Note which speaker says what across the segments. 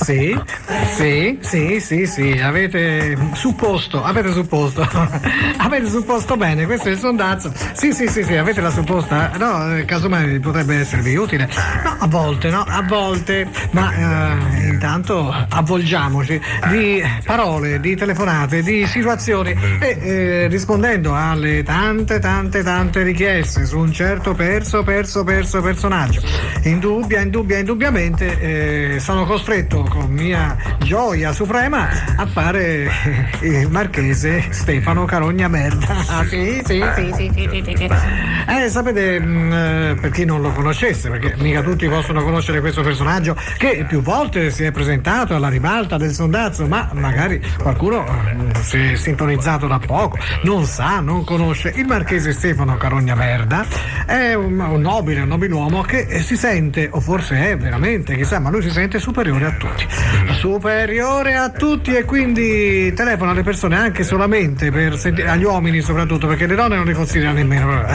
Speaker 1: Sì, avete supposto bene, questo è il sondazzo. Sì, avete la supposta, no, casomai potrebbe esservi utile. No, a volte, ma intanto avvolgiamoci di parole, di telefonate, di situazioni e rispondendo alle tante richieste su un certo perso personaggio. Indubbiamente sono costretto con mia gioia suprema a fare il marchese Stefano Carogna Merda. Sì. Sapete, per chi non lo conoscesse, perché mica tutti possono conoscere questo personaggio che più volte si è presentato alla ribalta del sondazzo, ma magari qualcuno si è sintonizzato da poco, non conosce il marchese Stefano Carogna Merda. È un nobiluomo che si sente, o forse è veramente, chissà, ma lui si sente superiore a tutti e quindi telefona alle persone anche solamente per sentire, agli uomini soprattutto, perché le donne non li considera nemmeno,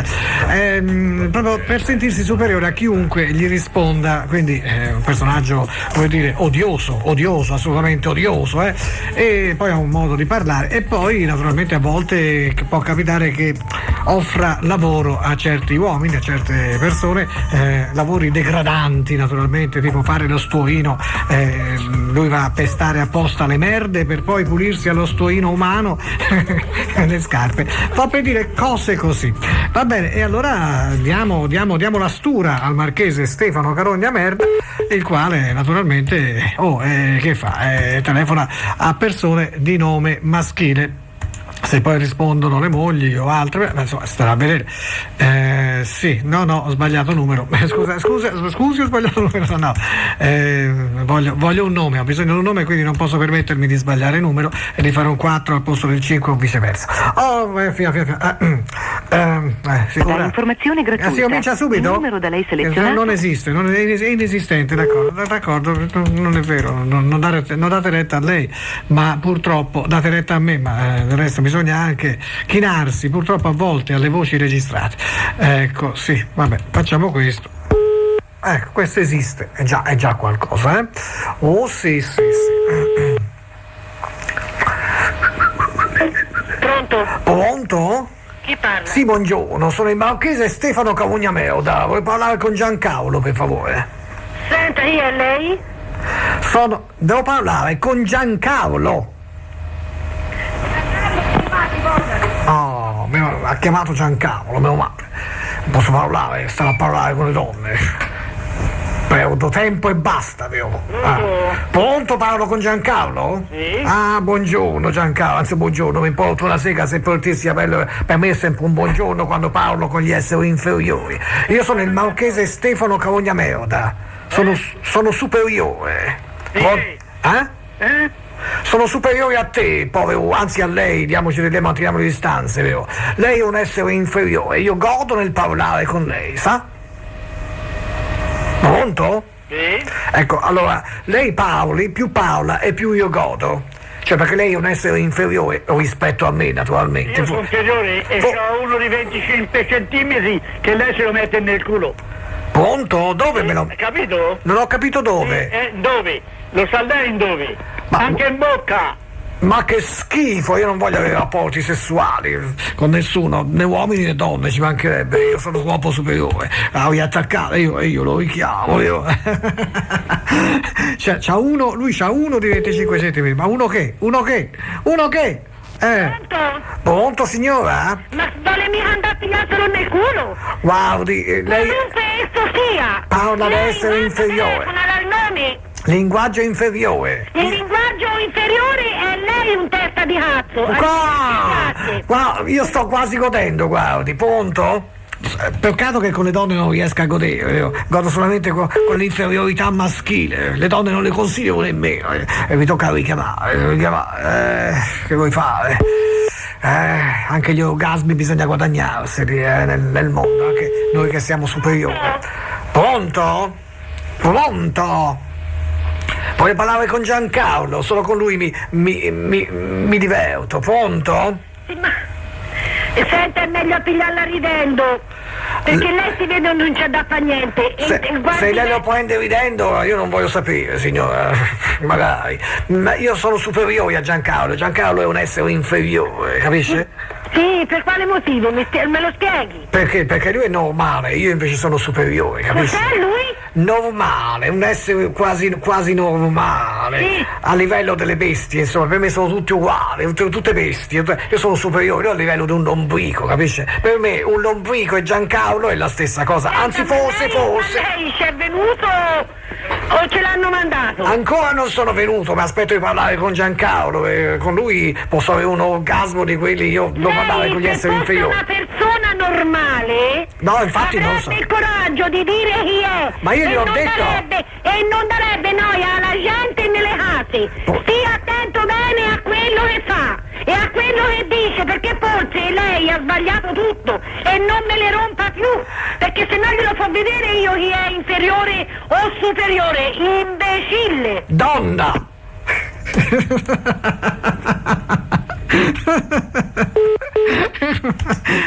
Speaker 1: proprio per sentirsi superiore a chiunque gli risponda. Quindi è un personaggio, come dire, odioso, assolutamente odioso, e poi ha un modo di parlare, e poi naturalmente a volte può capitare che offra lavoro a certi uomini, a certe persone, lavori degradanti naturalmente, tipo fare lo stuoino, lui va a pestare apposta le merde per poi pulirsi allo stuoino umano le scarpe, fa per dire cose così. Va bene, e allora diamo la stura al marchese Stefano Carogna Merda, il quale naturalmente che fa? Telefona a persone di nome maschile. Se poi rispondono le mogli o altre, insomma, starà a vedere. Sì, no, ho sbagliato numero. Scusi, ho sbagliato numero. No, voglio un nome, ho bisogno di un nome, quindi non posso permettermi di sbagliare numero e di fare un 4 al posto del 5 o viceversa.
Speaker 2: L'informazione gratuita.
Speaker 1: Si comincia subito?
Speaker 2: Il numero da lei selezionato
Speaker 1: non esiste, è inesistente, d'accordo, non è vero, non date retta a lei, ma purtroppo date retta a me, ma del resto bisogna anche chinarsi purtroppo a volte alle voci registrate. Ecco, sì, vabbè, facciamo questo. Ecco, questo esiste, è già qualcosa, eh? Oh sì. Pronto?
Speaker 3: Chi parla?
Speaker 1: Sì, buongiorno, sono il marchese Stefano Carogna Merda, vuoi parlare con Giancarlo, per favore?
Speaker 3: Senta, io e lei?
Speaker 1: Devo parlare con Giancarlo. Oh, ha chiamato Giancarlo, mio madre. Non posso parlare, stare a parlare con le donne. Perdo tempo e basta, vero? Pronto, parlo con Giancarlo?
Speaker 3: Sì.
Speaker 1: Buongiorno Giancarlo, anzi buongiorno, mi porto una sega se portissi per me è sempre un buongiorno quando parlo con gli esseri inferiori. Io sono il marchese Stefano Carogna Merda. Sono superiore.
Speaker 3: Sì.
Speaker 1: Sono superiore a te, povero, anzi a lei, manteniamo le distanze, vero? Lei è un essere inferiore, io godo nel parlare con lei, sa? Pronto?
Speaker 3: Sì.
Speaker 1: Ecco, allora, lei più parla e più io godo. Cioè, perché lei è un essere inferiore rispetto a me, naturalmente.
Speaker 3: Io sono inferiore e ho uno di 25 centimetri che lei se lo mette nel culo.
Speaker 1: Pronto? Dove me lo...
Speaker 3: Capito?
Speaker 1: Non ho capito dove.
Speaker 3: Dove? Lo sa lei in dove?
Speaker 1: Ma-
Speaker 3: Anche in bocca.
Speaker 1: Ma che schifo, io non voglio avere rapporti sessuali con nessuno, né uomini né donne, ci mancherebbe, io sono un uomo superiore, la voglio attaccare, io lo richiamo, io. Lui c'ha uno di 25 centimetri, ma uno che? Pronto signora?
Speaker 3: Ma vuole mica andare a pigliarselo nel culo?
Speaker 1: Guardi, lei
Speaker 3: Comunque esso sia.
Speaker 1: parla di essere inferiore.
Speaker 3: Dal nome.
Speaker 1: Linguaggio inferiore.
Speaker 3: Il linguaggio inferiore è lei un testa di cazzo.
Speaker 1: Guarda, io sto quasi godendo, guardi, pronto? Peccato che con le donne non riesca a godere, io godo solamente con l'inferiorità maschile, le donne non le consiglio nemmeno, e mi tocca richiamare, che vuoi fare? Anche gli orgasmi bisogna guadagnarseli nel mondo, anche noi che siamo superiori. Pronto? Voglio parlare con Giancarlo, solo con lui mi diverto. Pronto?
Speaker 3: Sì, ma
Speaker 4: E senta, è meglio pigliarla ridendo, perché lei si vede non c'è da fare niente.
Speaker 1: Se lei lo prende ridendo, io non voglio sapere, signora, magari. Ma io sono superiore a Giancarlo è un essere inferiore, capisce?
Speaker 4: Sì, per quale motivo? Me lo spieghi?
Speaker 1: Perché lui è normale, io invece sono superiore, capisci?
Speaker 4: Cos'è lui?
Speaker 1: Normale, un essere quasi normale.
Speaker 4: Sì.
Speaker 1: A livello delle bestie, insomma, per me sono tutti uguali, tutte bestie. Io sono superiore, io a livello di un lombrico, capisce? Per me un lombrico e Giancarlo è la stessa cosa, anzi forse.
Speaker 4: Ma lei ci è venuto o ce l'hanno mandato?
Speaker 1: Ancora non sono venuto, ma aspetto di parlare con Giancarlo, e con lui posso avere un orgasmo di quelli, io devo parlare con gli esseri inferiori.
Speaker 4: Una persona normale?
Speaker 1: No, infatti non so.
Speaker 4: Avrebbe il coraggio di dire chi è.
Speaker 1: Ma io gliel'ho detto.
Speaker 4: E non darebbe noia alla gente nelle case. Stia attento bene a quello che fa e a quello che dice, perché forse lei ha sbagliato tutto e non me le rompa più, perché se no glielo fa vedere io chi è inferiore o superiore. Imbecille.
Speaker 1: Donna!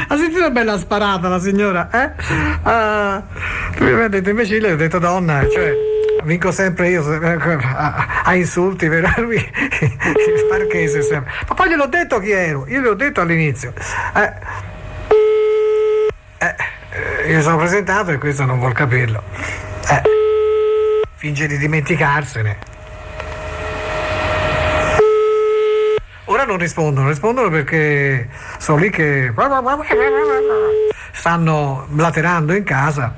Speaker 1: Ha sentito una bella sparata la signora, eh? Lui mi ha detto imbecille, ho detto donna, cioè vinco sempre io a insulti, vero? Lui il marchese sempre. Ma poi gliel'ho detto chi ero, io gliel'ho detto all'inizio. Io sono presentato e questo non vuol capirlo. Finge di dimenticarsene. Ora non rispondono perché sono lì che stanno blaterando in casa.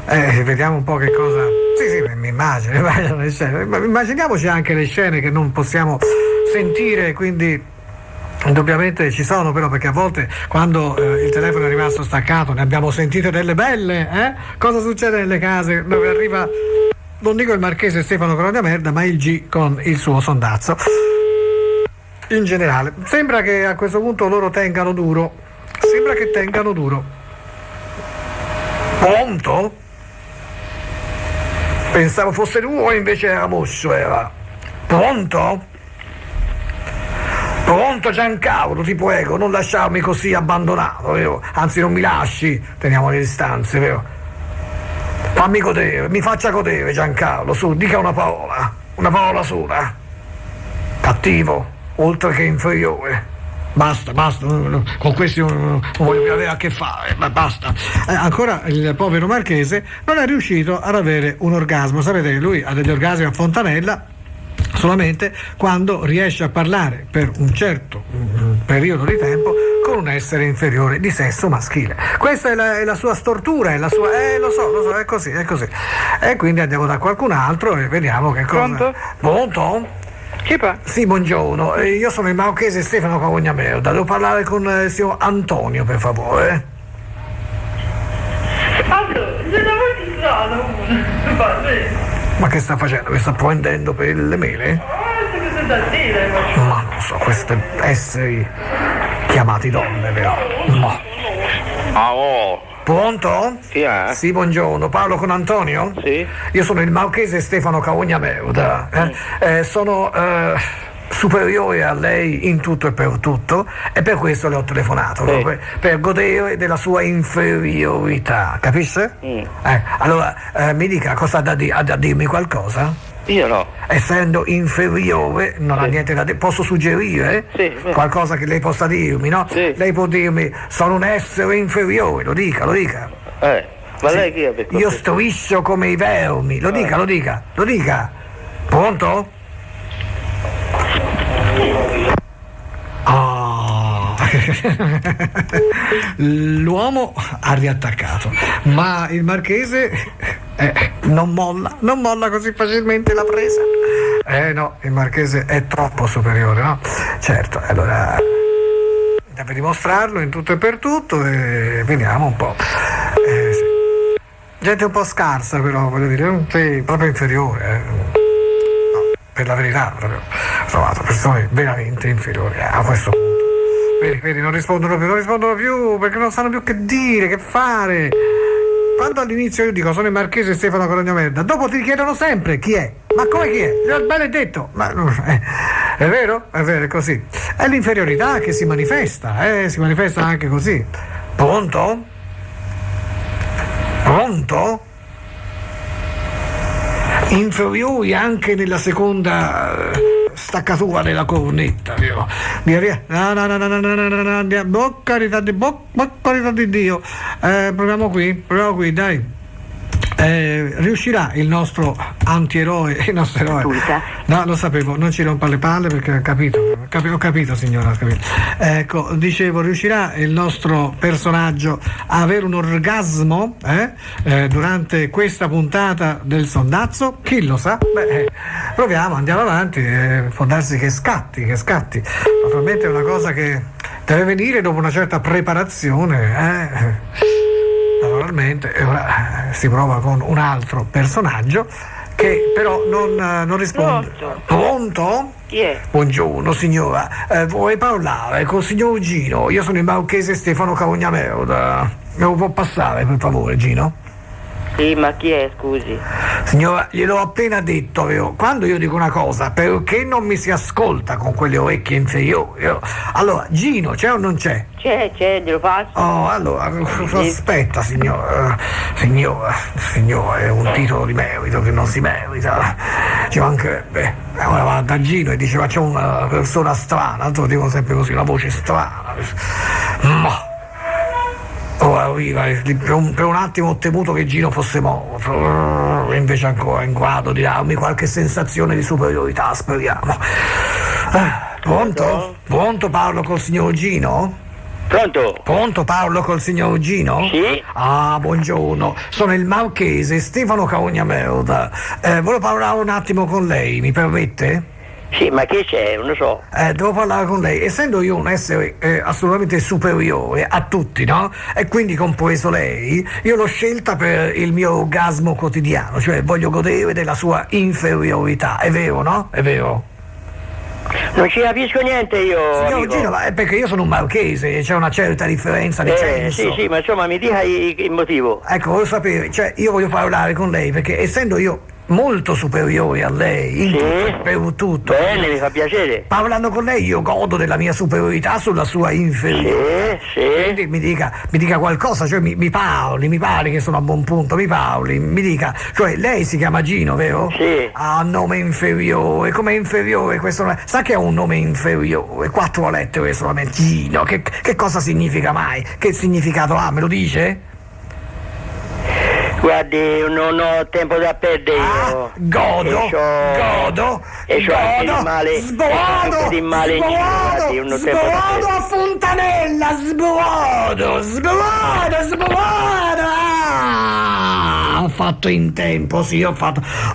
Speaker 1: Vediamo un po' che cosa. Sì, mi immagino le scene. Immaginiamoci anche le scene che non possiamo sentire, quindi indubbiamente ci sono, però, perché a volte quando il telefono è rimasto staccato ne abbiamo sentite delle belle, Cosa succede nelle case dove arriva, non dico il marchese Stefano Corona Merda, ma il G con il suo sondazzo. In generale, sembra che a questo punto loro tengano duro. Pronto? Pensavo fosse lui, invece era mosso, era. Pronto? Pronto Giancarlo, ti prego, non lasciarmi così abbandonato, vero? Anzi non mi lasci, teniamo le distanze, vero? Fammi godere, mi faccia godere Giancarlo, su, dica una parola sola. Cattivo, oltre che inferiore. Basta, con questi non voglio più avere a che fare, ma basta. Ancora il povero marchese non è riuscito ad avere un orgasmo. Sapete che lui ha degli orgasmi a fontanella solamente quando riesce a parlare per un certo periodo di tempo con un essere inferiore di sesso maschile. Questa è la sua stortura, è la sua. Lo so, è così. E quindi andiamo da qualcun altro e vediamo che cosa. Pronto? Sì, buongiorno. Io sono il marchese Stefano Corona Merda. Devo parlare con il signor Antonio, per favore. Ma che sta facendo? Mi sta prendendo per le mele? Ma non so, questi esseri chiamati donne, vero? No. Pronto?
Speaker 5: Chi è?
Speaker 1: Sì, buongiorno, parlo con Antonio?
Speaker 5: Sì.
Speaker 1: Io sono il marchese Stefano Corona Merda. Sono superiore a lei in tutto e per tutto e per questo le ho telefonato, per godere della sua inferiorità, capisce? Allora, mi dica, cosa ha da dirmi qualcosa?
Speaker 5: Io no.
Speaker 1: Essendo inferiore non ha niente da dire. Posso suggerire?
Speaker 5: Sì.
Speaker 1: Qualcosa che lei possa dirmi, no?
Speaker 5: Sì.
Speaker 1: Lei può dirmi sono un essere inferiore, lo dica.
Speaker 5: Ma
Speaker 1: Sì.
Speaker 5: lei chi è per
Speaker 1: Io striscio come i vermi, lo dica. Pronto? L'uomo ha riattaccato, ma il marchese non molla così facilmente la presa. No, il marchese è troppo superiore, no? Certo, allora deve dimostrarlo in tutto e per tutto e vediamo un po'. Sì. Gente un po' scarsa, però, voglio dire, sì, proprio inferiore. No, per la verità, proprio ho trovato persone veramente inferiori a questo punto. Vedi, non rispondono più perché non sanno più che dire, che fare. Quando all'inizio io dico sono il marchese Stefano Corona Merda, dopo ti chiedono sempre chi è. Ma come chi è? Gliel'ho benedetto. È vero, è così. È l'inferiorità che si manifesta anche così. Pronto? Pronto? Inferiori anche nella seconda staccatura della cornetta, vero? No, carità di Dio. Proviamo qui, dai. Riuscirà il nostro antieroe, il nostro eroe. No, lo sapevo, non ci rompa le palle perché ho capito signora, ho capito. Ecco, dicevo, riuscirà il nostro personaggio a avere un orgasmo durante questa puntata del sondazzo? Chi lo sa? Beh, proviamo, andiamo avanti, può darsi che scatti. Naturalmente è una cosa che deve venire dopo una certa preparazione, naturalmente. E ora si prova con un altro personaggio che però non risponde. Pronto?
Speaker 5: Chi è?
Speaker 1: Buongiorno signora, vorrei parlare col signor Gino. Io sono il marchese Stefano Carognameuda. Me lo può passare per favore, Gino?
Speaker 5: Sì, ma chi è, scusi?
Speaker 1: Signora, gliel'ho appena detto, vero? Quando io dico una cosa, perché non mi si ascolta con quelle orecchie inferiori? Vero? Allora, Gino, c'è o non c'è?
Speaker 5: C'è, glielo passo.
Speaker 1: Oh, allora, aspetta, signora, è un titolo di merito che non si merita. Ci mancherebbe. Ora va da Gino e dice, ma c'è una persona strana, tanto lo dico sempre così, una voce strana. Ma ora arriva, per un attimo ho temuto che Gino fosse morto, invece ancora in grado di darmi qualche sensazione di superiorità, speriamo. Pronto? Pronto, parlo col signor Gino? Pronto, parlo col signor Gino?
Speaker 3: Sì.
Speaker 1: Ah, buongiorno, sono il marchese Stefano Carognameuda. Volevo parlare un attimo con lei, mi permette?
Speaker 3: Sì, ma che c'è? Non lo so.
Speaker 1: Devo parlare con lei, essendo io un essere assolutamente superiore a tutti, no? E quindi compreso lei, io l'ho scelta per il mio orgasmo quotidiano, cioè voglio godere della sua inferiorità, è vero, no? È vero?
Speaker 3: Non ci capisco niente io.
Speaker 1: Signor
Speaker 3: amico.
Speaker 1: Gino, è perché io sono un marchese, c'è una certa differenza di senso.
Speaker 3: Sì, ma insomma mi dica il motivo.
Speaker 1: Ecco, voglio sapere, cioè io voglio parlare con lei perché essendo io molto superiore a lei in
Speaker 3: Sì.
Speaker 1: tutto e per tutto,
Speaker 3: Bene, mi fa piacere.
Speaker 1: parlando con lei io godo della mia superiorità sulla sua inferiorità.
Speaker 3: Sì.
Speaker 1: Quindi mi dica qualcosa, cioè mi parli che sono a buon punto, mi dica, cioè lei si chiama Gino, vero?
Speaker 3: Sì.
Speaker 1: Ha un nome inferiore, come inferiore questo nome? Sa che ha un nome inferiore, 4 lettere solamente, Gino, che cosa significa mai? Che significato ha, me lo dice?
Speaker 3: Guardi, non ho tempo da perdere io.
Speaker 1: Godo.
Speaker 3: E c'ho anche di male.
Speaker 1: Sbodo
Speaker 3: Di male in giro, guardi, non ho tempo da
Speaker 1: a
Speaker 3: perdere.
Speaker 1: Fontanella, sbodo. Ho fatto in tempo, sì,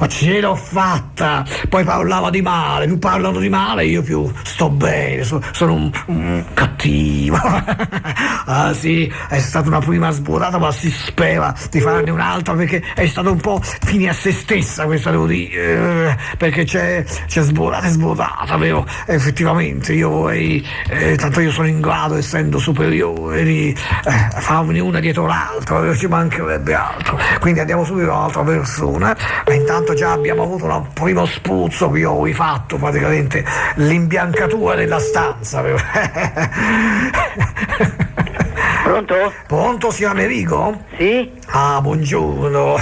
Speaker 1: ce l'ho fatta. Poi parlava di male, più parlano di male io più sto bene, sono un cattivo. Ah sì, è stata una prima svuotata, ma si spera di farne un'altra perché è stata un po' fine a se stessa questa, devo dire, perché c'è svuotata e svuotata, vero? Effettivamente io vorrei, tanto io sono in grado, essendo superiore, di farne una dietro l'altra, ci mancherebbe altro. Quindi andiamo subito all'altra persona, ma intanto già abbiamo avuto un primo spruzzo che io ho rifatto praticamente l'imbiancatura della stanza. Pronto, signor Amerigo?
Speaker 3: Sì?
Speaker 1: Ah, buongiorno.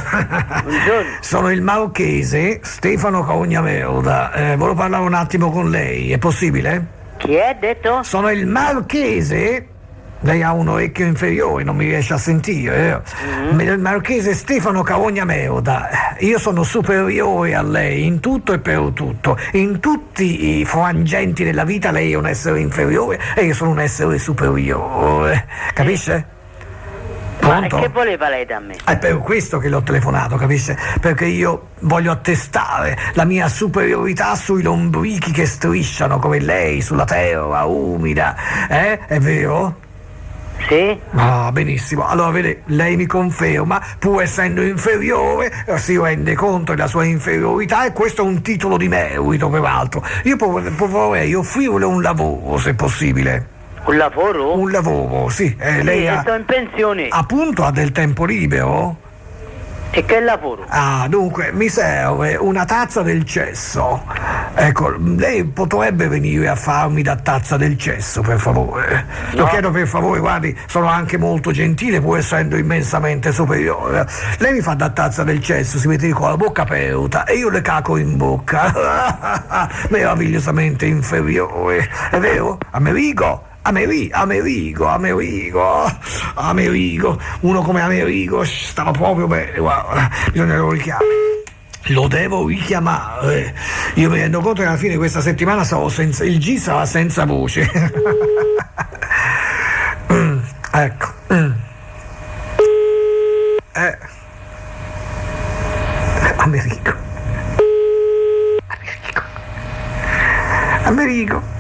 Speaker 3: Buongiorno.
Speaker 1: Sono il marchese Stefano Carognameuda. Volevo parlare un attimo con lei, è possibile?
Speaker 3: Chi è detto?
Speaker 1: Sono il marchese. Lei ha un orecchio inferiore, non mi riesce a sentire. Il marchese Stefano Carognameuda. Io sono superiore a lei in tutto e per tutto. In tutti i frangenti della vita lei è un essere inferiore e io sono un essere superiore. Capisce? Pronto?
Speaker 3: Ma che voleva lei da me?
Speaker 1: È per questo che l'ho telefonato, capisce? Perché io voglio attestare la mia superiorità sui lombrichi che strisciano come lei sulla terra umida. È vero?
Speaker 3: Sì?
Speaker 1: Ah, benissimo. Allora, vede, lei mi conferma, pur essendo inferiore, si rende conto della sua inferiorità e questo è un titolo di merito, peraltro. Io vorrei offrirle un lavoro, se possibile.
Speaker 3: Un lavoro?
Speaker 1: Un lavoro, sì.
Speaker 3: Lei sto in pensione.
Speaker 1: Appunto, ha del tempo libero?
Speaker 5: E che lavoro?
Speaker 1: Ah, dunque, mi serve una tazza del cesso. Ecco, lei potrebbe venire a farmi da tazza del cesso, per favore? Lo chiedo per favore, guardi, sono anche molto gentile, pur essendo immensamente superiore. Lei mi fa da tazza del cesso, si mette con la bocca aperta e io le caco in bocca. Meravigliosamente inferiore, è vero? Amerigo, uno come Amerigo stava proprio bene, guarda, bisogna che lo richiami. Lo devo richiamare. Io mi rendo conto che alla fine di questa settimana il G sarà senza voce. Ecco. Amerigo.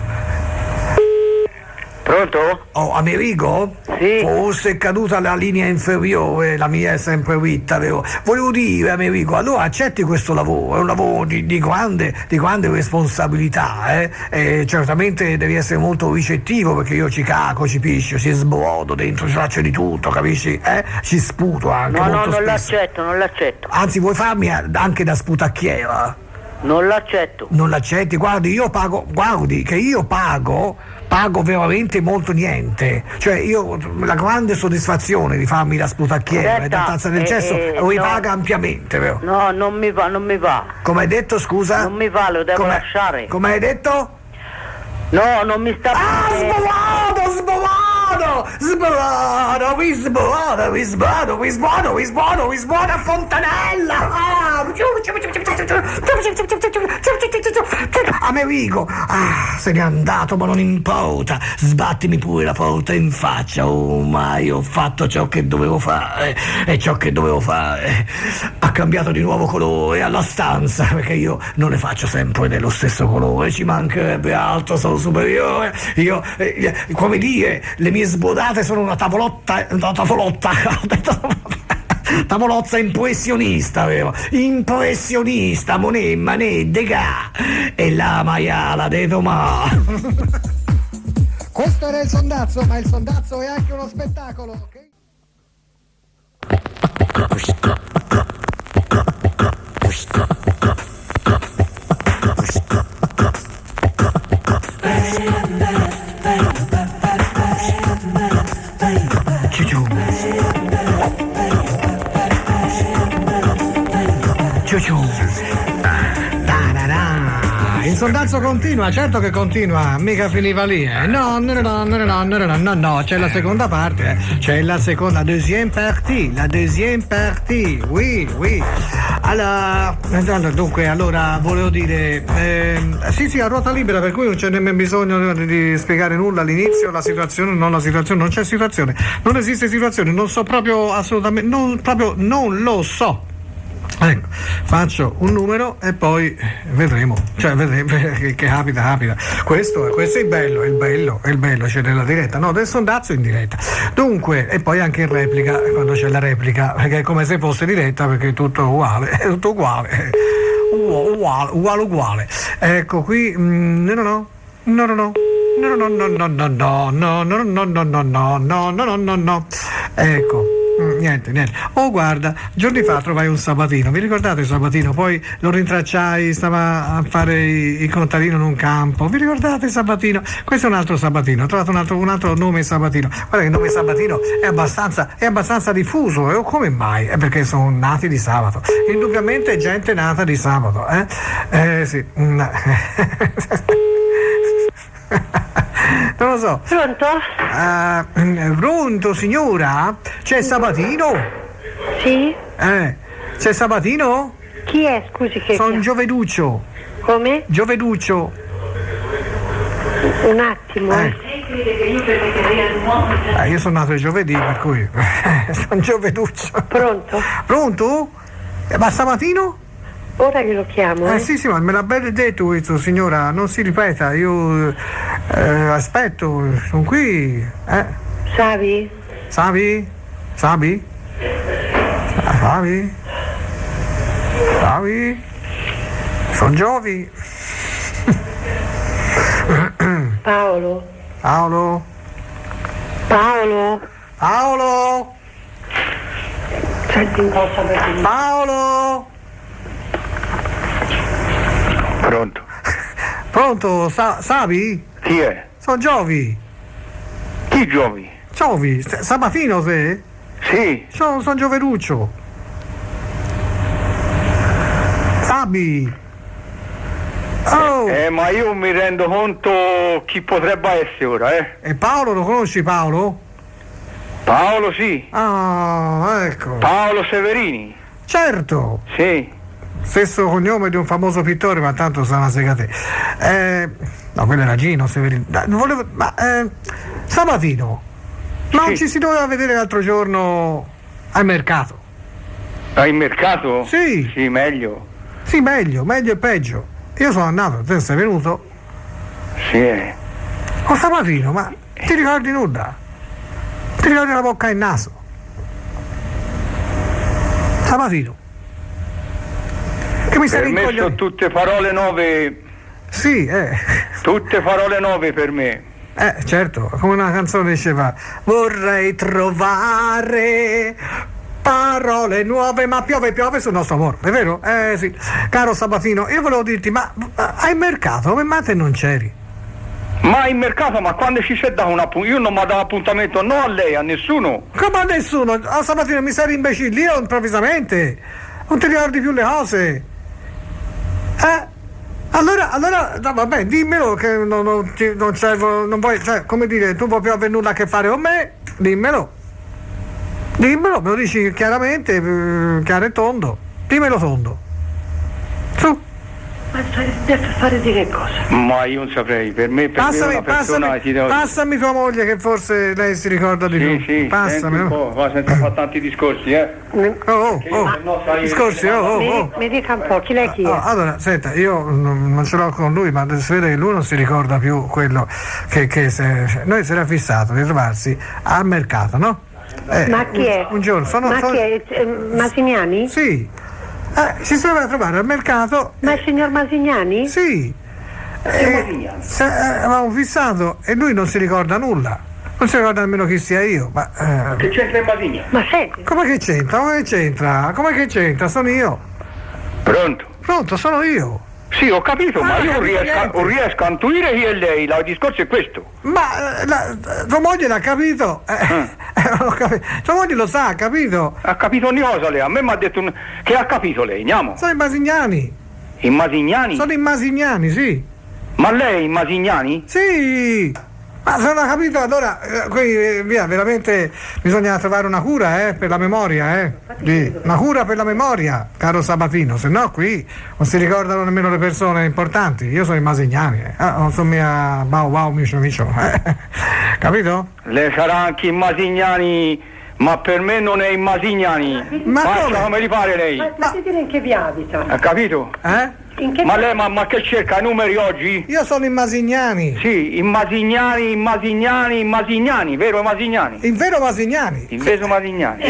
Speaker 3: Pronto?
Speaker 1: Oh, Amerigo?
Speaker 3: Sì.
Speaker 1: Forse è caduta la linea inferiore, la mia è sempre dritta, vero? Volevo dire, Amerigo, allora accetti questo lavoro, è un lavoro di grande responsabilità, e certamente devi essere molto ricettivo, perché io ci caco, ci piscio, ci sbrodo dentro, ci faccio di tutto, capisci? Ci sputo anche
Speaker 5: No,
Speaker 1: molto
Speaker 5: non
Speaker 1: spesso.
Speaker 5: non l'accetto.
Speaker 1: Anzi, vuoi farmi anche da sputacchiera?
Speaker 5: Non l'accetto.
Speaker 1: Non l'accetti? Guardi che io pago veramente molto niente. Cioè io la grande soddisfazione di farmi la sputacchiera e da tazza del cesso lo ripaga ampiamente, vero?
Speaker 5: No, non mi va.
Speaker 1: Come hai detto, scusa?
Speaker 5: Non mi va, lo devo lasciare.
Speaker 1: Come hai detto?
Speaker 5: No, non mi sta bene.
Speaker 1: Sborodo, Fontanella! Amerigo, se n'è andato, ma non importa, sbattimi pure la porta in faccia, ormai ho fatto ciò che dovevo fare, e ciò che dovevo fare ha cambiato di nuovo colore alla stanza, perché io non le faccio sempre dello stesso colore, ci mancherebbe altro, sono superiore, io, come dire, le mie sbodate sono una tavolozza impressionista, vero? Impressionista, Monet, Manet, Degas e la maiala de Thomas. Questo era il sondazzo, ma il sondazzo è anche uno spettacolo, ok? Il sondazzo continua, certo che continua, mica finiva lì, No, c'è la seconda parte, c'è la seconda, deuxième partie, oui. Allora, volevo dire, sì, a ruota libera, per cui non c'è nemmeno bisogno di spiegare nulla all'inizio, non c'è situazione, non esiste situazione, non so proprio assolutamente, non lo so. Ecco, faccio un numero e poi vedremo, che capita. Questo è il bello, c'è nella diretta, no, del sondazzo in diretta. Dunque, e poi anche in replica, quando c'è la replica, perché è come se fosse diretta, perché è tutto uguale. Ecco qui, no. Ecco. Niente. Oh, guarda, giorni fa trovai un sabatino, vi ricordate il sabatino? Poi lo rintracciai, stava a fare il contadino in un campo, vi ricordate il sabatino? Questo è un altro sabatino, ho trovato un altro nome sabatino. Guarda che il nome sabatino è abbastanza diffuso, e come mai? È perché sono nati di sabato, indubbiamente gente nata di sabato, sì. Non lo so.
Speaker 4: Pronto?
Speaker 1: Pronto, signora? C'è Sabatino?
Speaker 4: Sì?
Speaker 1: C'è Sabatino?
Speaker 4: Chi è, scusi, che...
Speaker 1: Sono Gioveduccio.
Speaker 4: Come?
Speaker 1: Gioveduccio.
Speaker 4: Un attimo,
Speaker 1: Io sono nato il giovedì, per cui... sono Gioveduccio.
Speaker 4: Pronto?
Speaker 1: Pronto? Ma Sabatino?
Speaker 4: Ora che lo chiamo,
Speaker 1: Sì, ma me l'ha ben detto questo, signora, non si ripeta, io aspetto, sono qui,
Speaker 4: Savi?
Speaker 1: Savi? Savi? Sono Giovi.
Speaker 4: Paolo?
Speaker 1: Paolo?
Speaker 4: Senti un po' Sabatino.
Speaker 1: Paolo!
Speaker 3: Pronto?
Speaker 1: Pronto? Sabi?
Speaker 3: Chi è?
Speaker 1: Sono Giovi.
Speaker 3: Chi Giovi?
Speaker 1: Giovi, Sabatino te?
Speaker 3: Sì.
Speaker 1: Sono Gioveruccio. Sabi. Oh!
Speaker 3: Ma io mi rendo conto chi potrebbe essere ora,
Speaker 1: E Paolo, lo conosci Paolo?
Speaker 3: Paolo sì.
Speaker 1: Ah, ecco.
Speaker 3: Paolo Severini.
Speaker 1: Certo.
Speaker 3: Sì.
Speaker 1: Stesso cognome di un famoso pittore, ma tanto sa una sega te. No, quello era Gino Severini. Sabatino, ma non
Speaker 3: Sì.
Speaker 1: ci si doveva vedere l'altro giorno al mercato?
Speaker 3: Hai in mercato?
Speaker 1: Sì.
Speaker 3: Sì, meglio.
Speaker 1: Sì, meglio e peggio. Io sono andato, te sei venuto?
Speaker 3: Sì.
Speaker 1: Oh Sabatino, ma ti ricordi nulla? Ti ricordi la bocca e il naso? Sabatino. Che mi stai
Speaker 3: Per me sono
Speaker 1: rincogliendo?
Speaker 3: tutte parole nuove.
Speaker 1: Sì,
Speaker 3: Tutte parole nuove per me.
Speaker 1: certo, come una canzone diceva, vorrei trovare parole nuove, ma piove sul nostro amore, è vero? Sì. Caro Sabatino, io volevo dirti, ma hai mercato, come mai te non c'eri?
Speaker 3: Ma in mercato, ma quando ci c'è dato un appuntamento? Io non mi ho dato appuntamento, no a lei, a nessuno.
Speaker 1: Come a nessuno? Oh, Sabatino, mi sei imbecille, io improvvisamente, non ti ricordi più le cose? Allora, no, vabbè, dimmelo che non servo, non vuoi, cioè, come dire, tu vuoi più avere nulla a che fare con me, dimmelo, me lo dici chiaramente, chiaro e tondo, dimmelo tondo, su.
Speaker 4: Ma adesso fare di che cosa?
Speaker 3: Ma io non saprei, per me una persona ti devo...
Speaker 1: Passami tua moglie che forse lei si ricorda di più.
Speaker 3: Sì,
Speaker 1: Passami.
Speaker 3: senti un po', va senza fare tanti discorsi,
Speaker 1: Discorsi,
Speaker 4: Mi dica un po', chi lei chi è?
Speaker 1: Allora, senta, io non ce l'ho con lui, ma si vede che lui non si ricorda più quello noi si era fissato di trovarsi al mercato, no?
Speaker 4: Ma chi è?
Speaker 1: Un giorno,
Speaker 4: chi è? Masignani?
Speaker 1: Sì. Ci si doveva trovare al mercato.
Speaker 4: Ma il signor Masignani?
Speaker 1: Sì. Avevamo fissato e lui non si ricorda nulla. Non si ricorda nemmeno chi sia io. Ma
Speaker 3: Che c'entra in Masigna?
Speaker 4: Ma senti,
Speaker 1: come che c'entra? Come che c'entra? Sono io.
Speaker 3: Pronto,
Speaker 1: sono io.
Speaker 3: Sì, ho capito, ma io non riesco a intuire chi è lei, il discorso è questo.
Speaker 1: Ma tua moglie l'ha capito? Ho capito. Tua moglie lo sa, ha capito?
Speaker 3: Ha capito ogni cosa lei, a me mi ha detto che ha capito lei, andiamo.
Speaker 1: Sono i Masignani.
Speaker 3: In Masignani?
Speaker 1: Sono i Masignani, sì.
Speaker 3: Ma lei è in Masignani?
Speaker 1: Sì. Ma se non ha capito, allora qui via, veramente bisogna trovare una cura per la memoria, una cura per la memoria, caro Sabatino, se no qui non si ricordano nemmeno le persone importanti. Io sono i Masignani, non sono mia Bau micio. Capito?
Speaker 3: Lei sarà anche in Masignani, ma per me non è in Masignani.
Speaker 1: Ma
Speaker 3: faccia come gli pare lei.
Speaker 4: ma dire in che via abita?
Speaker 3: Ha capito? Ma lei ma che cerca i numeri oggi?
Speaker 1: Io sono in Masignani.
Speaker 3: Sì, in Masignani, vero Masignani?
Speaker 1: In vero Masignani.
Speaker 3: In vero Masignani.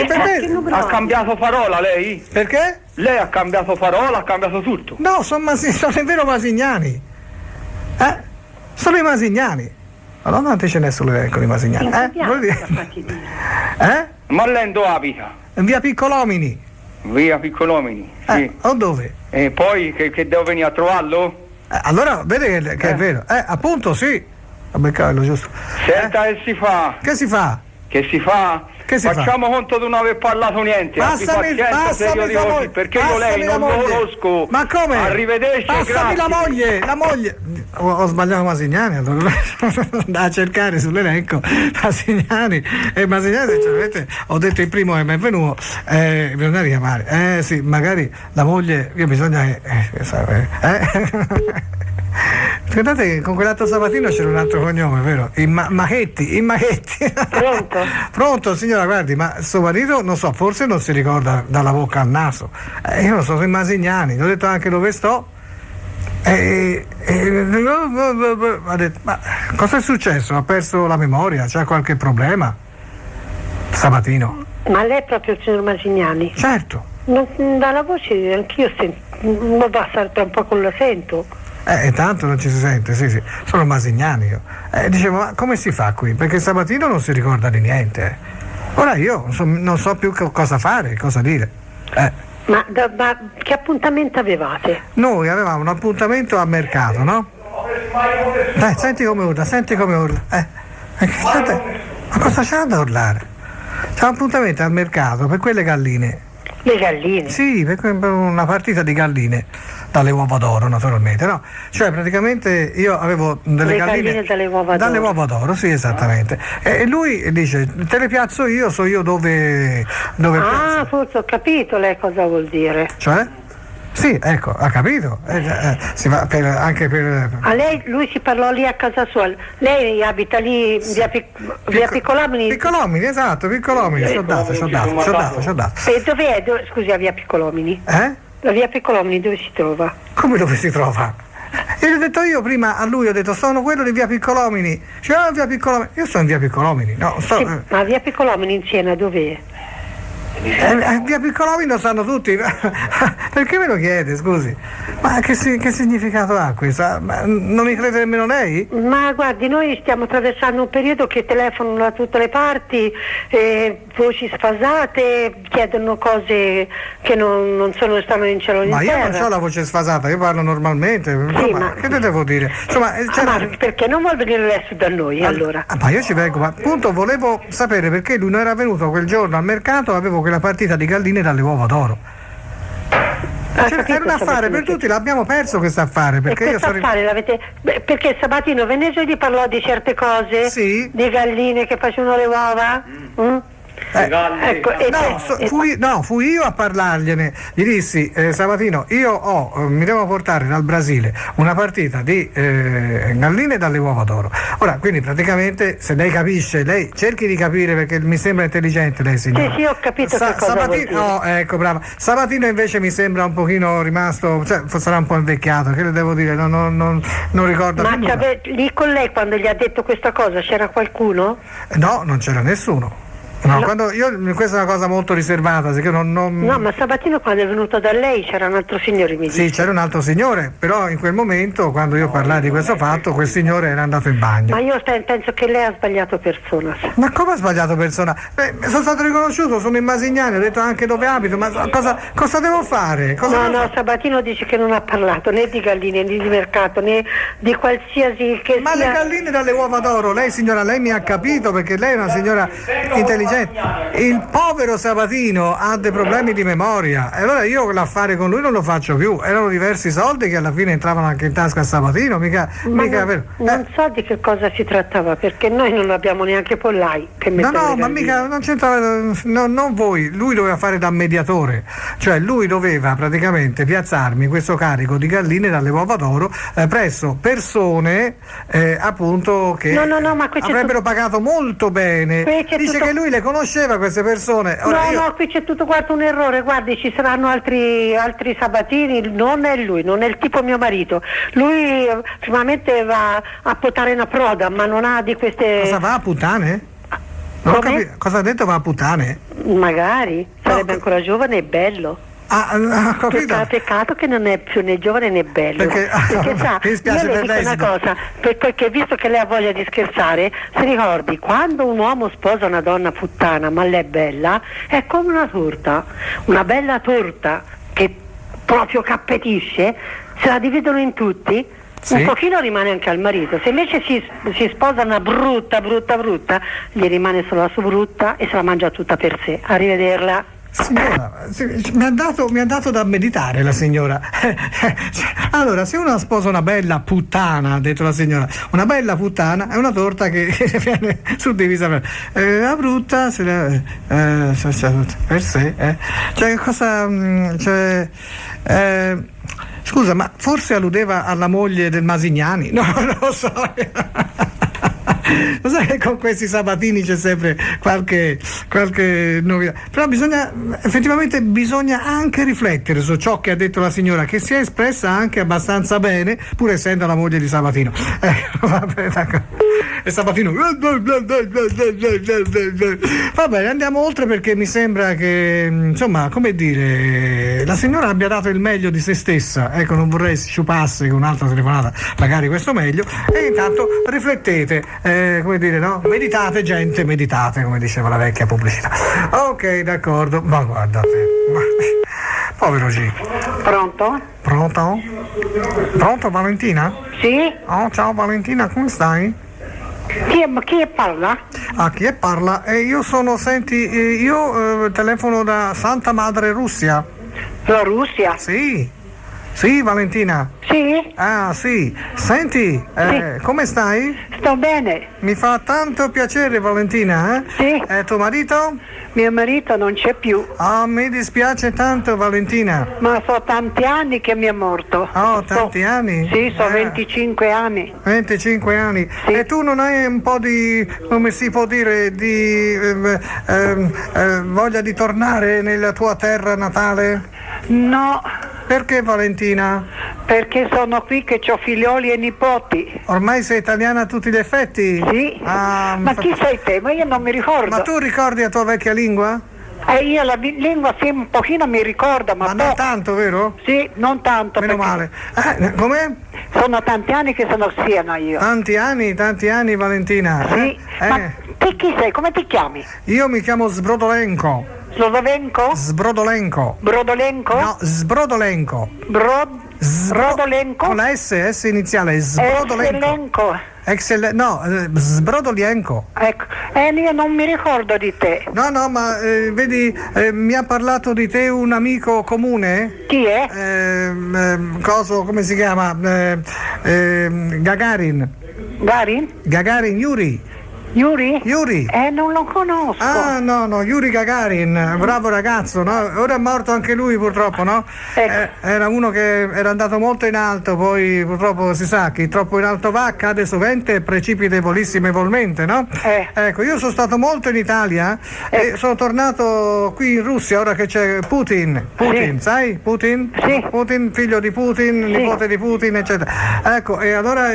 Speaker 1: Ma
Speaker 3: ha cambiato parola lei?
Speaker 1: Perché?
Speaker 3: Lei ha cambiato parola, ha cambiato tutto.
Speaker 1: No, sono in vero Masignani. Sono i Masignani. Allora quanti ce n'è sull'elenco di Masignani? Vuol dire?
Speaker 3: Ma lei dove abita?
Speaker 1: In via Piccolomini.
Speaker 3: Via Piccolomini, sì.
Speaker 1: O dove?
Speaker 3: E poi che devo venire a trovarlo?
Speaker 1: Allora vede che è vero. Appunto sì. A beccarlo, giusto.
Speaker 3: Senta che si fa?
Speaker 1: Che si fa?
Speaker 3: Che si fa? Facciamo conto di non aver parlato niente.
Speaker 1: Passami tua moglie.
Speaker 3: Perché io lei non lo conosco.
Speaker 1: Ma come?
Speaker 3: Arrivederci.
Speaker 1: Passami
Speaker 3: grazie.
Speaker 1: la moglie. Ho sbagliato Masignani, allora da a cercare sull'elenco Masignani e Masignani, sinceramente ho detto il primo che mi è venuto, bisogna richiamare. Sì, magari la moglie, io bisogna Scusate che con quell'altro Sabatino c'era un altro cognome, vero? Machetti. Pronto signora, guardi, ma suo marito, non so, forse non si ricorda dalla bocca al naso. Io non so, sono i Masignani, l'ho detto anche dove sto. Ha detto, ma cosa è successo? Ha perso la memoria? C'ha qualche problema? Sabatino.
Speaker 4: Ma lei è proprio il signor Masignani?
Speaker 1: Certo.
Speaker 4: Dalla voce anch'io non basta, tra un po' con la sento.
Speaker 1: Tanto non ci si sente, sì, sono Masignani io. Dicevo, ma come si fa qui? Perché Sabatino non si ricorda di niente. Ora io non so più cosa fare, cosa dire.
Speaker 6: Ma che appuntamento avevate?
Speaker 1: Noi avevamo un appuntamento a mercato, no? Senti come urla. Ma cosa c'ha da urlare? C'è un appuntamento al mercato per quelle galline.
Speaker 6: Le galline?
Speaker 1: Sì, per una partita di galline dalle uova d'oro, naturalmente, no? Cioè praticamente io avevo delle galline
Speaker 6: dalle uova d'oro.
Speaker 1: Dalle uova d'oro, sì, esattamente. E lui dice: te le piazzo io, so io dove piazzo.
Speaker 6: Forse ho capito lei cosa vuol dire.
Speaker 1: Cioè? Sì, ecco, ha capito. Si va anche per.
Speaker 6: A lei, lui si parlò lì a casa sua. Lei abita lì via Piccolomini?
Speaker 1: Piccolomini, esatto, Piccolomini. Ci ho dato.
Speaker 6: E dov'è? Scusi, a via Piccolomini? La via Piccolomini dove si trova?
Speaker 1: Come dove si trova? E gli ho detto io prima a lui, ho detto sono quello di via Piccolomini. Cioè, via Piccolomini. Io sono in via Piccolomini. No,
Speaker 6: sì, ma via Piccolomini in Siena dov'è?
Speaker 1: Via Piccolomini lo sanno tutti. Perché me lo chiede, scusi? Ma che significato ha questo? Ma non mi crede nemmeno lei?
Speaker 6: Ma guardi, noi stiamo attraversando un periodo che telefonano da tutte le parti, voci sfasate, chiedono cose che non stanno in cielo in
Speaker 1: terra. Ma io non ho la voce sfasata, io parlo normalmente.
Speaker 6: Sì, ma
Speaker 1: che te devo dire? Insomma,
Speaker 6: ma perché non vuol venire adesso da noi allora?
Speaker 1: Ma io ci vengo, ma appunto volevo sapere perché lui non era venuto quel giorno al mercato, avevo quella partita di galline dalle uova d'oro. Era un affare per tutti, l'abbiamo perso questo affare. Perché
Speaker 6: perché Sabatino Veneto gli parlò di certe cose?
Speaker 1: Sì.
Speaker 6: Di galline che facevano le uova?
Speaker 1: Fui io a parlargliene. Gli dissi: Sabatino, io mi devo portare dal Brasile una partita di galline dalle uova d'oro. Ora, quindi praticamente, se lei capisce, lei cerchi di capire, perché mi sembra intelligente lei, signora.
Speaker 6: Sì, ho capito che cosa
Speaker 1: Sabatino, ecco, brava. Sabatino invece mi sembra un pochino rimasto, cioè sarà un po' invecchiato, che le devo dire, non ricordo.
Speaker 6: Ma lì con lei quando gli ha detto questa cosa c'era qualcuno?
Speaker 1: No, non c'era nessuno. No, questa è una cosa molto riservata, perché non.
Speaker 6: No, ma Sabatino quando è venuto da lei c'era un altro signore, mi dice.
Speaker 1: Sì, c'era un altro signore, però in quel momento, quando io parlai di questo fatto, quel signore era andato in bagno.
Speaker 6: Ma io penso che lei ha sbagliato persona.
Speaker 1: Ma come ha sbagliato persona? Sono stato riconosciuto, sono in Masignani, ho detto anche dove abito, ma cosa devo fare?
Speaker 6: No, Sabatino dice che non ha parlato né di galline, né di mercato, né di qualsiasi che
Speaker 1: ma sia. Ma le galline dalle uova d'oro, lei signora, lei mi ha capito, perché lei è una signora intelligente. Il povero Sabatino ha dei problemi di memoria, e allora io l'affare con lui non lo faccio più. Erano diversi soldi che alla fine entravano anche in tasca a Sabatino, mica vero.
Speaker 6: Non so di che cosa si trattava, perché noi non abbiamo neanche pollai per mettere.
Speaker 1: No, ma mica non c'entrava, non voi. Lui doveva fare da mediatore, cioè lui doveva praticamente piazzarmi questo carico di galline dalle uova d'oro presso persone appunto che
Speaker 6: ma
Speaker 1: avrebbero pagato molto bene. Dice che lui le conosceva queste persone.
Speaker 6: No, qui c'è tutto quanto un errore. Guardi, ci saranno altri Sabatini. Non è lui, non è il tipo mio marito. Lui primamente va a potare una proda, ma non ha di queste.
Speaker 1: Cosa va a puttane? Cosa ha detto, va a puttane?
Speaker 6: Magari sarebbe ancora giovane e bello. Peccato che non è più né giovane né bello.
Speaker 1: Perché
Speaker 6: sa,
Speaker 1: mi spiace
Speaker 6: io le
Speaker 1: per
Speaker 6: dico
Speaker 1: lei,
Speaker 6: una cosa, perché visto che lei ha voglia di scherzare, si ricordi, quando un uomo sposa una donna puttana ma lei è bella, è come una torta, una bella torta che proprio cappetisce, se la dividono in tutti. Sì. Un pochino rimane anche al marito. Se invece si sposa una brutta, gli rimane solo la sua brutta e se la mangia tutta per sé. Arrivederla.
Speaker 1: Signora, mi ha dato da meditare la signora. Allora, se uno sposa una bella puttana, ha detto la signora, una bella puttana è una torta che viene suddivisa la brutta per sé. Cioè, cosa. Scusa, ma forse alludeva alla moglie del Masignani? No, non lo so. Lo sai che con questi Sabatini c'è sempre qualche novità, però effettivamente bisogna anche riflettere su ciò che ha detto la signora, che si è espressa anche abbastanza bene, pur essendo la moglie di Sabatino. Vabbè, d'accordo. E Sabatino. Va bene, andiamo oltre perché mi sembra che, insomma, come dire, la signora abbia dato il meglio di se stessa. Ecco, non vorrei sciupasse con un'altra telefonata, magari questo meglio. E intanto riflettete, come dire, no? Meditate, gente, meditate, come diceva la vecchia pubblicità. Ok, d'accordo. Ma guardate. Povero G.
Speaker 6: Pronto?
Speaker 1: Pronto? Pronto, Valentina?
Speaker 6: Sì?
Speaker 1: Oh, ciao Valentina, come stai?
Speaker 6: Chi parla?
Speaker 1: Ah, chi è parla? Io sono, senti, io telefono da Santa Madre Russia.
Speaker 6: La Russia?
Speaker 1: Sì. Sì, Valentina.
Speaker 6: Sì?
Speaker 1: Ah, sì. Senti,
Speaker 6: Sì.
Speaker 1: come stai?
Speaker 6: Sto bene.
Speaker 1: Mi fa tanto piacere, Valentina,
Speaker 6: Sì.
Speaker 1: Tuo marito?
Speaker 6: Mio marito non c'è più,
Speaker 1: Ah, mi dispiace tanto, Valentina.
Speaker 6: ma so tanti anni che mi è morto.
Speaker 1: Oh, tanti anni?
Speaker 6: Sì, so 25 anni.
Speaker 1: 25 anni.
Speaker 6: Sì.
Speaker 1: E tu non hai un po' di, come si può dire, di voglia di tornare nella tua terra natale?
Speaker 6: No,
Speaker 1: Perché, Valentina?
Speaker 6: perché sono qui che ho figlioli e nipoti.
Speaker 1: Ormai sei italiana a tutti gli effetti?
Speaker 6: Sì?
Speaker 1: Ah,
Speaker 6: Ma chi sei te? Ma io non mi ricordo.
Speaker 1: ma tu ricordi la tua vecchia lingua?
Speaker 6: Io la lingua sì, un pochino mi ricordo, ma
Speaker 1: Ma non
Speaker 6: poco.
Speaker 1: tanto, vero?
Speaker 6: Sì, non tanto.
Speaker 1: Meno
Speaker 6: perché
Speaker 1: male. Com'è?
Speaker 6: Sono tanti anni che sono Siena io.
Speaker 1: Tanti anni, Valentina.
Speaker 6: Sì, ma te chi sei? Come ti chiami?
Speaker 1: Io mi chiamo Sbrodolenko.
Speaker 6: Slovenco?
Speaker 1: Sbrodolenko.
Speaker 6: Brodolenco?
Speaker 1: No, Sbrodolenko.
Speaker 6: Rodolenco?
Speaker 1: Con la S iniziale, Sbrodolenko.
Speaker 6: Excellenco.
Speaker 1: Sbrodolienko.
Speaker 6: Ecco, io non mi ricordo di te.
Speaker 1: No, ma vedi, mi ha parlato di te un amico comune.
Speaker 6: Chi è?
Speaker 1: Come si chiama? Gagarin.
Speaker 6: Garin?
Speaker 1: Yuri.
Speaker 6: Yuri? Non lo conosco.
Speaker 1: Ah, no, Yuri Gagarin, bravo ragazzo, no? Ora è morto anche lui purtroppo, no?
Speaker 6: Ecco.
Speaker 1: Era uno che era andato molto in alto, poi purtroppo si sa che troppo in alto va, cade sovente e precipitevolissimamente, no? Ecco, io sono stato molto in Italia e sono tornato qui in Russia ora che c'è Putin,
Speaker 6: Sì.
Speaker 1: sai? Putin?
Speaker 6: Sì.
Speaker 1: Putin, figlio di Putin,
Speaker 6: Sì.
Speaker 1: nipote di Putin, eccetera. Ecco, e allora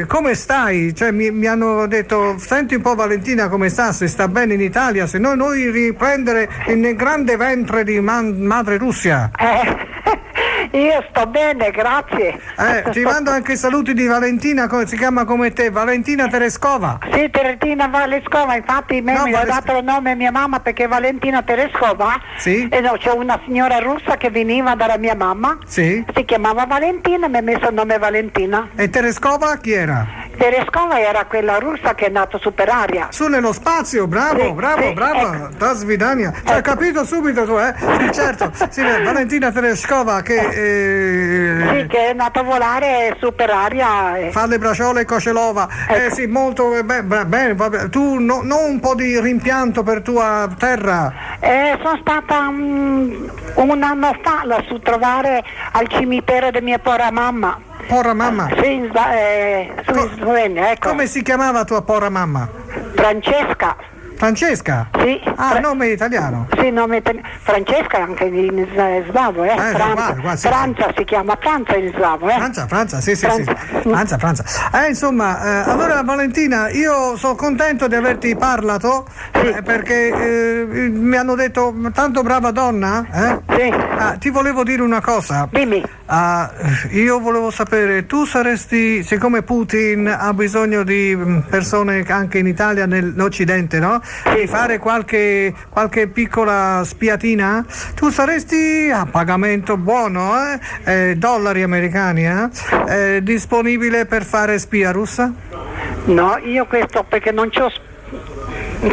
Speaker 1: come stai? Cioè mi hanno detto, senti un po' Valentina come sta, se sta bene in Italia, se no noi riprendere nel grande ventre di madre Russia.
Speaker 6: Io sto bene, grazie.
Speaker 1: Ti mando anche i saluti di Valentina, si chiama come te, Valentina Tereskova.
Speaker 6: Sì, Valentina Tereskova, infatti mi ha dato il nome mia mamma perché Valentina Tereskova.
Speaker 1: Sì.
Speaker 6: E no, c'è una signora russa che veniva dalla mia mamma.
Speaker 1: Sì.
Speaker 6: Si chiamava Valentina e mi ha messo il nome Valentina.
Speaker 1: E Tereskova chi era?
Speaker 6: Tereskova era quella russa che è nata su per aria.
Speaker 1: Su nello spazio, bravo,
Speaker 6: Sì,
Speaker 1: bravo,
Speaker 6: sì,
Speaker 1: bravo,
Speaker 6: ecco.
Speaker 1: da Svidania. Cioè, hai capito subito tu, Sì, certo. Sì, Valentina Tereskova che
Speaker 6: Sì, che è nata a volare su per aria.
Speaker 1: fa le braciole Kocelova.
Speaker 6: Ecco.
Speaker 1: Sì, molto bene. Tu non un po' di rimpianto per tua terra?
Speaker 6: Sono stata un anno fa lassù trovare al cimitero di mia povera mamma.
Speaker 1: Porra mamma.
Speaker 6: Sì, in Slovenia, ecco.
Speaker 1: Come si chiamava tua porra mamma?
Speaker 6: Francesca.
Speaker 1: Francesca?
Speaker 6: Sì.
Speaker 1: Nome italiano.
Speaker 6: Sì, nome italiano. Francesca è anche in slavo,
Speaker 1: uguale, sì,
Speaker 6: Francia si chiama Francia in slavo,
Speaker 1: Franza, sì.
Speaker 6: Franza.
Speaker 1: Franza. Insomma, allora Valentina, io sono contento di averti parlato perché mi hanno detto tanto brava donna,
Speaker 6: Sì.
Speaker 1: ti volevo dire una cosa.
Speaker 6: Dimmi.
Speaker 1: Io volevo sapere, tu saresti, siccome Putin ha bisogno di persone anche in Italia, nell'Occidente, no? Di fare qualche piccola spiatina, tu saresti a pagamento buono, dollari americani, disponibile per fare spia russa?
Speaker 6: No, io questo perché non c'ho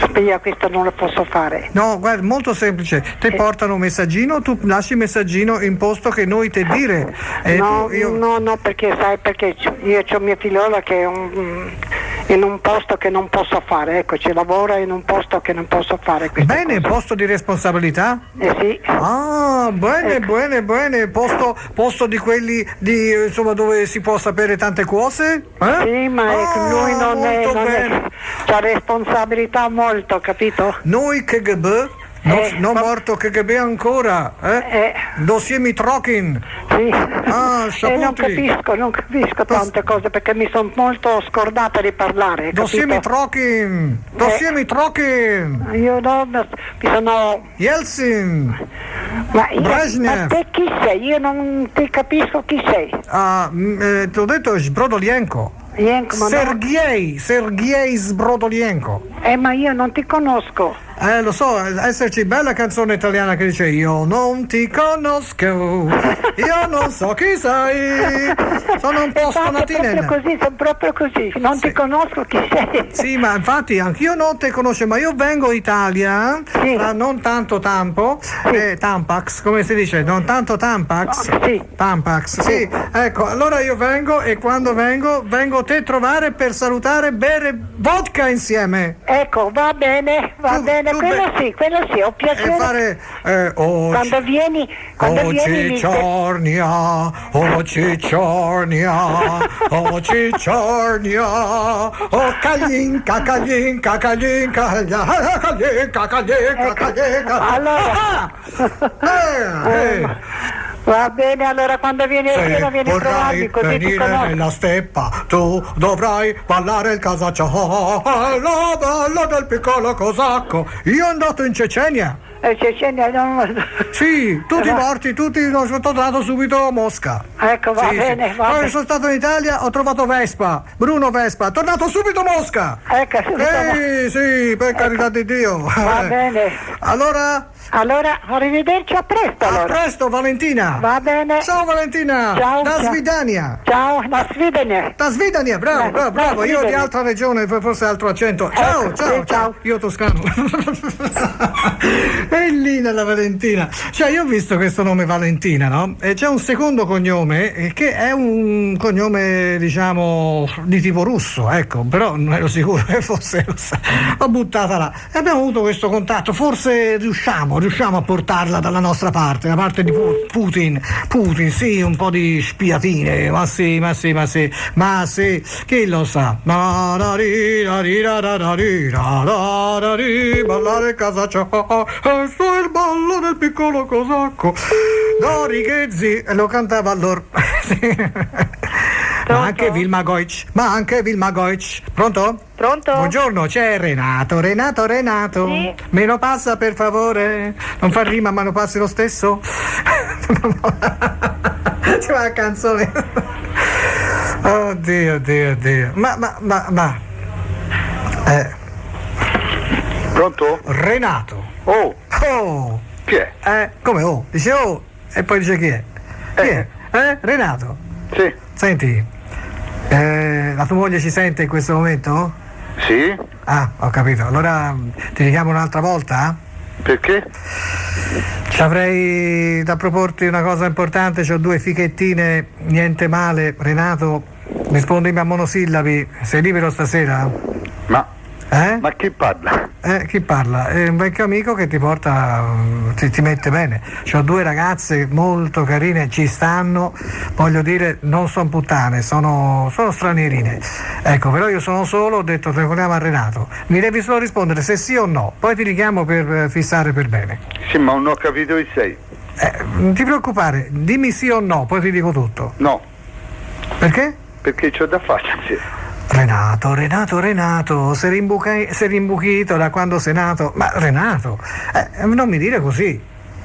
Speaker 6: spia, questo non lo posso fare.
Speaker 1: No, guarda, molto semplice, ti portano un messaggino, tu lasci il messaggino in posto che noi te dire.
Speaker 6: No, perché sai, perché io ho mia figliola che è in un posto che non posso fare, ecco, ci lavora in un posto che non posso fare.
Speaker 1: Bene, posto di responsabilità?
Speaker 6: Sì.
Speaker 1: Bene,
Speaker 6: Ecco.
Speaker 1: bene, posto di quelli insomma dove si può sapere tante cose?
Speaker 6: Sì, ma lui non è, c'ha responsabilità molto, capito?
Speaker 1: Noi KGB Non morto KGB ancora, Dossier Mitrokin.
Speaker 6: Sì.
Speaker 1: Saputi.
Speaker 6: Non capisco tante cose perché mi sono molto scordata di parlare.
Speaker 1: Dossier Mitrokin. Dossier Mitrokin.
Speaker 6: Io mi sono...
Speaker 1: Yeltsin.
Speaker 6: Ma
Speaker 1: Brezhnev.
Speaker 6: te chi sei? Io non ti capisco chi sei.
Speaker 1: Ti ho detto Sbrodolienko. Sergei Sbrodolienko.
Speaker 6: Ma io non ti conosco.
Speaker 1: Lo so, esserci bella canzone italiana che dice io non ti conosco, io non so chi sei, sono un po' stonatina.
Speaker 6: Sono proprio così, non ti conosco chi sei.
Speaker 1: Sì, ma infatti anch'io non ti conosco, ma io vengo Italia, non tanto Tampo, Tampax, come si dice, non tanto Tampax?
Speaker 6: Sì.
Speaker 1: Tampax, sì. Ecco, allora io vengo e quando vengo te trovare per salutare, bere vodka insieme.
Speaker 6: Ecco, va bene, quello sì, ho piacere.
Speaker 1: E fare
Speaker 6: quando vieni
Speaker 1: Cicciornia, Calinca.
Speaker 6: Allora va bene, allora quando vieni a Siena vieni a trovarmi così ti conosco.
Speaker 1: Nella steppa tu dovrai ballare il casaccio, la balla del piccolo cosacco. Io è andato in Cecenia.
Speaker 6: Cecenia non...
Speaker 1: Sì, tutti morti, sono tornato subito a Mosca.
Speaker 6: Ecco, va bene.
Speaker 1: Poi sono stato in Italia, ho trovato Bruno Vespa, tornato subito a Mosca.
Speaker 6: Ecco,
Speaker 1: sì, per carità di Dio.
Speaker 6: Va bene.
Speaker 1: Allora,
Speaker 6: arrivederci, a presto.
Speaker 1: A presto, Valentina.
Speaker 6: Va bene.
Speaker 1: Ciao Valentina.
Speaker 6: Ciao.
Speaker 1: Da Svidania.
Speaker 6: Ciao, da Svidania.
Speaker 1: Bravo. Io di altra regione, forse altro accento. Ciao. Io toscano. È lì nella Valentina. Cioè, io ho visto questo nome Valentina, no? E c'è un secondo cognome che è un cognome, diciamo, di tipo russo, ecco, però non ero sicuro che fosse russa. L'ho buttata là. E abbiamo avuto questo contatto. Forse riusciamo a portarla dalla nostra parte, la parte di Putin, sì, un po' di spiatine, ma sì, chi lo sa? Ballare casaccio, questo è il ballo del piccolo cosacco. Dori Ghezzi lo cantava allora. Ma anche Vilma Goic. Pronto? Buongiorno, c'è Renato.
Speaker 4: Sì.
Speaker 1: Me lo passa per favore? Non fa rima, ma lo passi lo stesso? C'è una canzone. Oddio. Ma.
Speaker 3: Pronto?
Speaker 1: Renato.
Speaker 3: Oh. Chi è?
Speaker 1: Come oh? Dice oh e poi dice chi è? Chi è? Renato.
Speaker 3: Sì.
Speaker 1: Senti, la tua moglie ci sente in questo momento?
Speaker 3: Sì.
Speaker 1: Ah, ho capito. Allora ti richiamo un'altra volta?
Speaker 3: Perché?
Speaker 1: Avrei da proporti una cosa importante, c'ho 2 fichettine, niente male. Renato, rispondimi a monosillabi, sei libero stasera?
Speaker 3: Ma chi parla?
Speaker 1: Chi parla? È un vecchio amico che ti porta, ti mette bene. C'ho 2 ragazze molto carine, ci stanno, voglio dire, non sono puttane, sono stranierine. Ecco, però io sono solo, ho detto telefoniamo a Renato. Mi devi solo rispondere se sì o no, poi ti richiamo per fissare per bene.
Speaker 3: Sì, ma non ho capito chi sei.
Speaker 1: Non ti preoccupare, dimmi sì o no, poi ti dico tutto.
Speaker 3: No.
Speaker 1: Perché?
Speaker 3: Perché c'ho da fare stasera.
Speaker 1: Renato, sei rimbuchito da quando sei nato. Ma Renato, non mi dire così.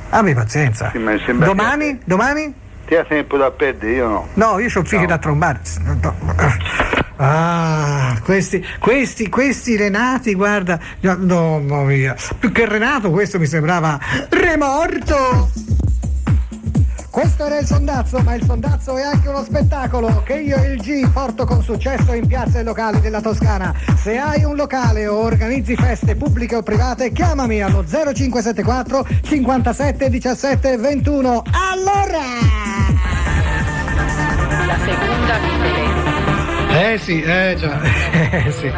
Speaker 1: Abbi pazienza.
Speaker 3: Sì, ma sembra
Speaker 1: Domani?
Speaker 3: Ti ha tempo da perdere, io no.
Speaker 1: No, io c'ho fighe da trombare. Questi Renati, guarda. No, via. Più che Renato, questo mi sembrava remorto. Questo era il sondazzo, ma il sondazzo è anche uno spettacolo che io e il G porto con successo in piazze e locali della Toscana. Se hai un locale o organizzi feste pubbliche o private, chiamami allo 0574 57 17 21. Allora!
Speaker 7: La seconda violenza.
Speaker 1: Sì, già. Sì.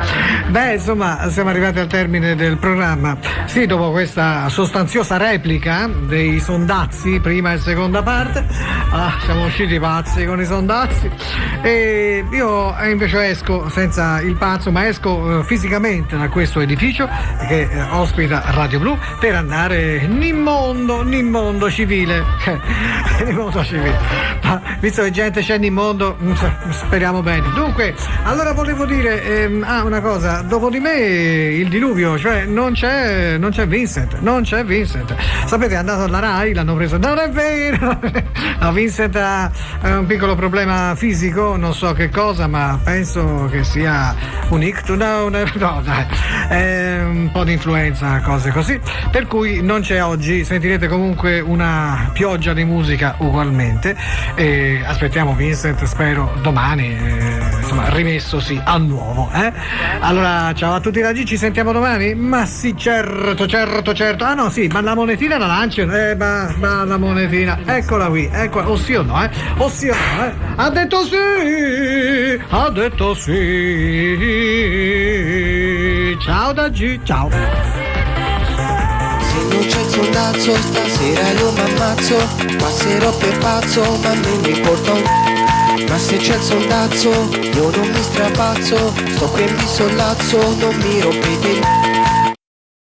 Speaker 1: Beh, insomma, siamo arrivati al termine del programma. Sì, dopo questa sostanziosa replica dei sondazzi, prima e seconda parte, siamo usciti pazzi con i sondazzi. E io invece esco senza il pazzo, ma esco fisicamente da questo edificio che ospita Radio Blu per andare in mondo civile. In mondo civile. Ma visto che gente c'è in mondo, speriamo bene. Dunque, allora volevo dire una cosa, dopo di me il diluvio, cioè non c'è Vincent. Sapete, è andato alla Rai, l'hanno preso. Non è vero! No, Vincent ha un piccolo problema fisico, non so che cosa, ma penso che sia un ictus, no dai, un po' di influenza, cose così. Per cui non c'è oggi, sentirete comunque una pioggia di musica ugualmente. E aspettiamo Vincent, spero domani, insomma, rimessosi a nuovo. Allora, ciao a tutti ragazzi, ci sentiamo domani? Ma sì, certo. Ah no, sì, ma la monetina la lancio? Ma la monetina, eccola qui, eccola, o sì o no, Ha detto sì. Ciao da G, ciao.
Speaker 7: Se non c'è il sondazzo stasera io m'ammazzo, passerò per pazzo ma non mi importa ma se c'è il sondazzo io non mi strapazzo, sto qui e mi sollazzo, non mi rompete